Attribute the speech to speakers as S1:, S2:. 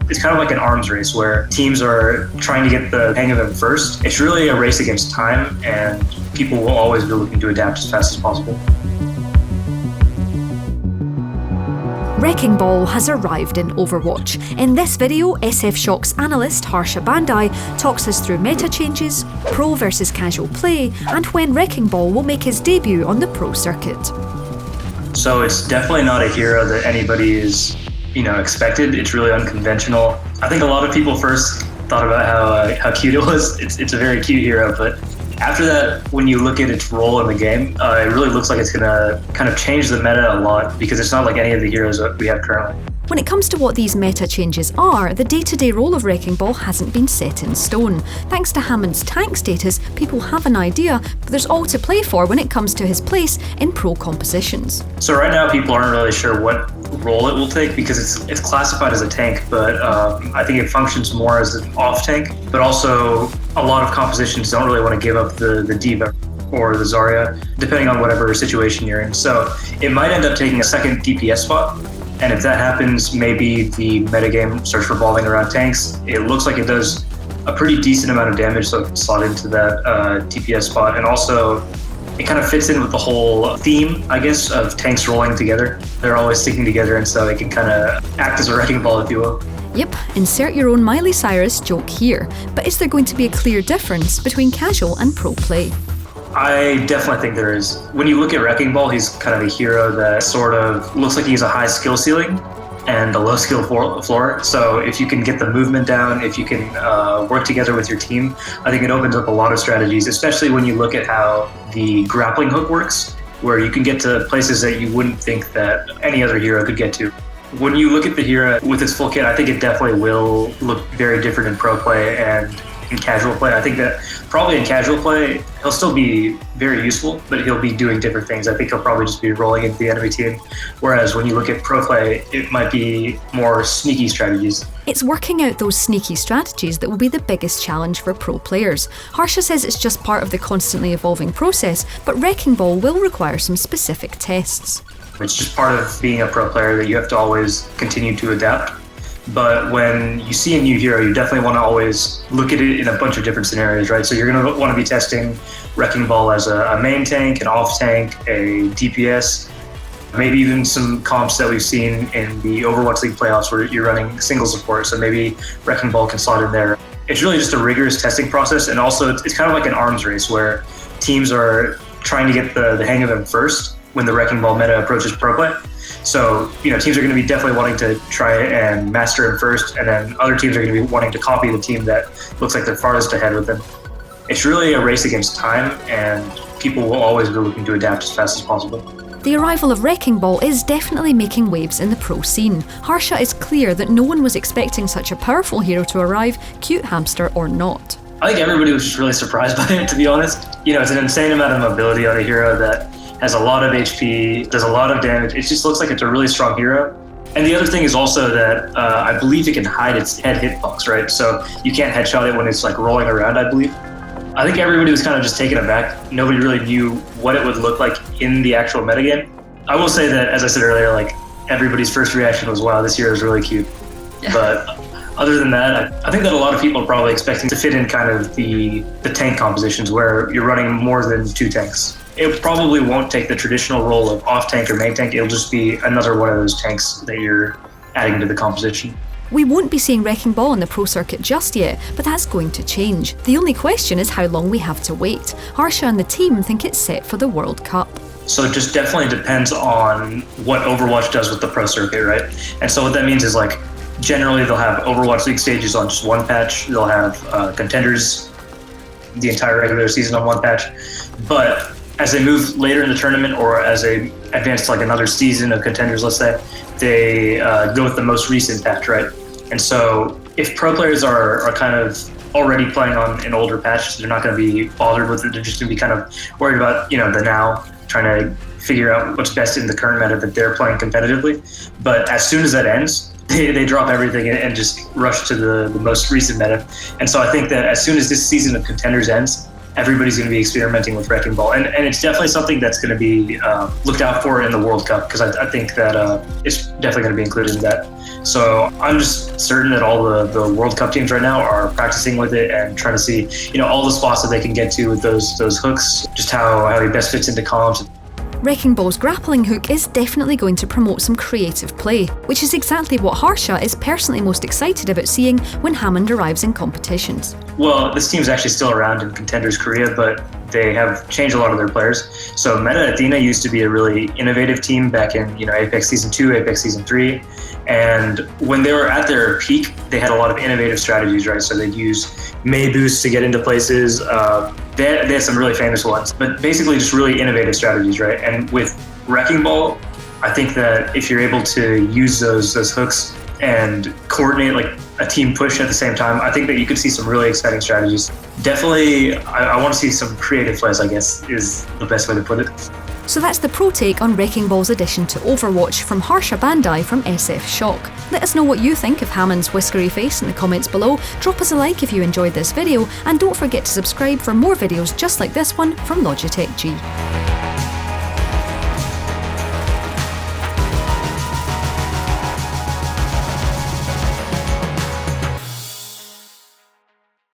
S1: It's kind of like an arms race where teams are trying to get the hang of them first. It's really a race against time, and people will always be looking to adapt as fast as possible.
S2: Wrecking Ball has arrived in Overwatch. In this video, SF Shock's analyst Harsha Bandi talks us through meta changes, pro versus casual play, and when Wrecking Ball will make his debut on the pro circuit.
S1: So it's definitely not a hero that anybody is, expected. It's really unconventional. I think a lot of people first thought about how cute it was. It's a very cute hero, but after that, when you look at its role in the game, it really looks like it's going to kind of change the meta a lot because it's not like any of the heroes that we have currently.
S2: When it comes to what these meta changes are, the day-to-day role of Wrecking Ball hasn't been set in stone. Thanks to Hammond's tank status, people have an idea, but there's all to play for when it comes to his place in pro compositions.
S1: So right now, people aren't really sure what role it will take because it's classified as a tank, but I think it functions more as an off tank. But also, a lot of compositions don't really want to give up the D.Va or the Zarya, depending on whatever situation you're in. So it might end up taking a second DPS spot. And if that happens, maybe the metagame starts revolving around tanks. It looks like it does a pretty decent amount of damage, so it can slot into that DPS spot. And also, it kind of fits in with the whole theme, I guess, of tanks rolling together. They're always sticking together, and so it can kind of act as a wrecking ball, if you will.
S2: Yep, insert your own Miley Cyrus joke here. But is there going to be a clear difference between casual and pro play?
S1: I definitely think there is. When you look at Wrecking Ball, he's kind of a hero that sort of looks like he has a high skill ceiling and a low skill floor. So if you can get the movement down, if you can work together with your team, I think it opens up a lot of strategies, especially when you look at how the grappling hook works, where you can get to places that you wouldn't think that any other hero could get to. When you look at the hero with his full kit, I think it definitely will look very different in pro play and in casual play. I think that probably in casual play, he'll still be very useful, but he'll be doing different things. I think he'll probably just be rolling into the enemy team. Whereas when you look at pro play, it might be more sneaky strategies.
S2: It's working out those sneaky strategies that will be the biggest challenge for pro players. Harsha says it's just part of the constantly evolving process, but Wrecking Ball will require some specific tests.
S1: It's just part of being a pro player that you have to always continue to adapt. But when you see a new hero, you definitely want to always look at it in a bunch of different scenarios, right? So you're going to want to be testing Wrecking Ball as a main tank, an off tank, a DPS, maybe even some comps that we've seen in the Overwatch League playoffs where you're running single support. So maybe Wrecking Ball can slot in there. It's really just a rigorous testing process. And also it's kind of like an arms race where teams are trying to get the hang of them first when the Wrecking Ball meta approaches pro play. So, teams are going to be definitely wanting to try and master him first, and then other teams are going to be wanting to copy the team that looks like they're farthest ahead with them. It's really a race against time, and people will always be looking to adapt as fast as possible.
S2: The arrival of Wrecking Ball is definitely making waves in the pro scene. Harsha is clear that no one was expecting such a powerful hero to arrive, cute hamster or not.
S1: I think everybody was just really surprised by it, to be honest. It's an insane amount of mobility on a hero that has a lot of HP, does a lot of damage. It just looks like it's a really strong hero. And the other thing is also that I believe it can hide its head hitbox, right? So you can't headshot it when it's like rolling around, I believe. I think everybody was kind of just taken aback. Nobody really knew what it would look like in the actual metagame. I will say that, as I said earlier, like everybody's first reaction was, wow, this hero is really cute. Yeah. But other than that, I think that a lot of people are probably expecting to fit in kind of the tank compositions where you're running more than two tanks. It probably won't take the traditional role of off tank or main tank. It'll just be another one of those tanks that you're adding to the composition.
S2: We won't be seeing Wrecking Ball on the pro circuit just yet, but that's going to change. The only question is how long we have to wait. Harsha and the team think it's set for the World Cup.
S1: So it just definitely depends on what Overwatch does with the pro circuit, right? And so what that means is like, generally they'll have Overwatch League stages on just one patch. They'll have contenders the entire regular season on one patch. But as they move later in the tournament or as they advance to like another season of contenders, let's say, they go with the most recent patch, right? And so if pro players are kind of already playing on an older patch, they're not going to be bothered with it. They're just going to be kind of worried about, the now, trying to figure out what's best in the current meta that they're playing competitively. But as soon as that ends, they drop everything and just rush to the most recent meta. And so I think that as soon as this season of contenders ends, everybody's going to be experimenting with Wrecking Ball, and it's definitely something that's going to be looked out for in the World Cup, because I think that it's definitely going to be included in that. So I'm just certain that all the World Cup teams right now are practicing with it and trying to see, all the spots that they can get to with those hooks, just how he best fits into comms.
S2: Wrecking Ball's grappling hook is definitely going to promote some creative play, which is exactly what Harsha is personally most excited about seeing when Hammond arrives in competitions.
S1: Well, this team's actually still around in Contenders Korea, but they have changed a lot of their players. So Meta Athena used to be a really innovative team back in Apex Season 2, Apex Season 3. And when they were at their peak, they had a lot of innovative strategies, right? So they'd use May boosts to get into places. They had some really famous ones, but basically just really innovative strategies, right? And with Wrecking Ball, I think that if you're able to use those hooks and coordinate like a team push at the same time, I think that you could see some really exciting strategies. Definitely, I want to see some creative plays, I guess, is the best way to put it.
S2: So that's the pro take on Wrecking Ball's addition to Overwatch from Harsha Bandi from SF Shock. Let us know what you think of Hammond's whiskery face in the comments below, drop us a like if you enjoyed this video, and don't forget to subscribe for more videos just like this one from Logitech G.